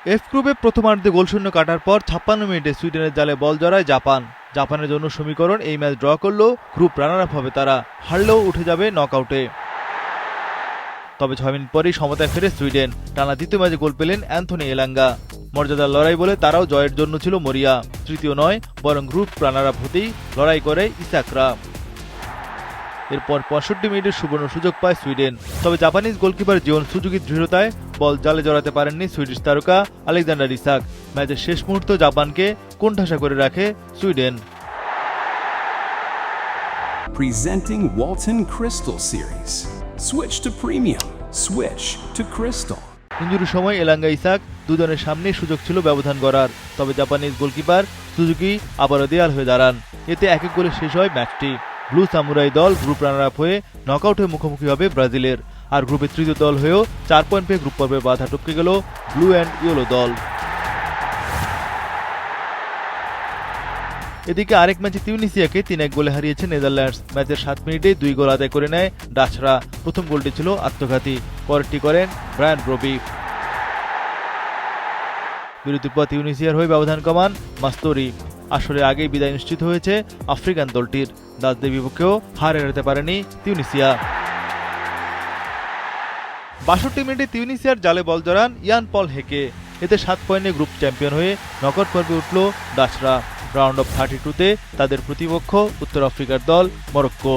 F গ্রুপে প্রথমার্ধে গোলশূন্য কাটার পর 56 মিনিটে সুইডেনের জালে বল জড়ায় জাপানের জন্য সমীকরণ এই ম্যাচ ড্র করলেও গ্রুপ রানার আপ হবে তারা, হারলেও উঠে যাবে নকআউটে। তবে 6 মিনিট পরেই সমতায় ফেরে সুইডেন, টানা দ্বিতীয় ম্যাচে গোল পেলেন অ্যান্থনি এলাঙ্গা। মর্যাদার লড়াই বলে তারাও জয়ের জন্য ছিল মরিয়া, তৃতীয় নয় বরং গ্রুপ রানার আপ হতেই লড়াই করে ইসাকরা। এরপর 65 মিনিটের সুবর্ণ সুযোগ পায় সুইডেন, তবে জাপানিজ গোলকিপার জিওন সুজুকির দৃঢ়তায় বল জালে জড়াতে পারেননি সুইডিশ তারকা আলেকজান্ডার ইসাক। ম্যাচের শেষ মুহূর্তে জাপানকে কোণঠাসা করে রাখে Sweden. Presenting Walton Crystal Series. Switch to premium. Switch to Crystal. ইনজুরির সময় এলাঙ্গা ইসাক দুজনের সামনেই সুযোগ ছিল ব্যবধান গড়ার, তবে জাপানিজ গোলকিপার সুজুকি আবারও দেয়াল হয়ে দাঁড়ান। এতে 1-1 গোলে শেষ হয় ম্যাচটি। ব্লু সামুরাই দল গ্রুপ রানার আপ হয়ে নকআউটে মুখোমুখি হবে ব্রাজিলের, আর গ্রুপের তৃতীয় দল হয়েও 4 পয়েন্ট পেয়ে গ্রুপ পর্বে বাধা টপকে গেল ব্লু অ্যান্ড ইয়েলো দল। এদিকে আরেক ম্যাচে তিউনিসিয়াকে 3-1 গোলে হারিয়েছে নেদারল্যান্ডস। ম্যাচের 7 মিনিটে 2 গোল আদায় করে নেয় ডাচরা। প্রথম গোলটি ছিল আত্মঘাতী, পরেরটি করেন ব্রায়ান ব্রবি। বিরতির পর তিউনিসিয়ার হয়ে ব্যবধান কমান মাস্তোরি। আসলে আগেই বিদায় নিশ্চিত হয়েছে আফ্রিকান দলটির, ডাচদের বিপক্ষেও হার এড়াতে পারেনি তিউনিসিয়া। 62 মিনিটে তিউনিসিয়ার জালে বল জড়ান ইয়ান পল হেকে। এতে 7 পয়েন্টে গ্রুপ চ্যাম্পিয়ন হয়ে নকআউট পর্বে উঠল ডাচরা। রাউন্ড অফ 32-তে তাদের প্রতিপক্ষ উত্তর আফ্রিকার দল মরক্কো।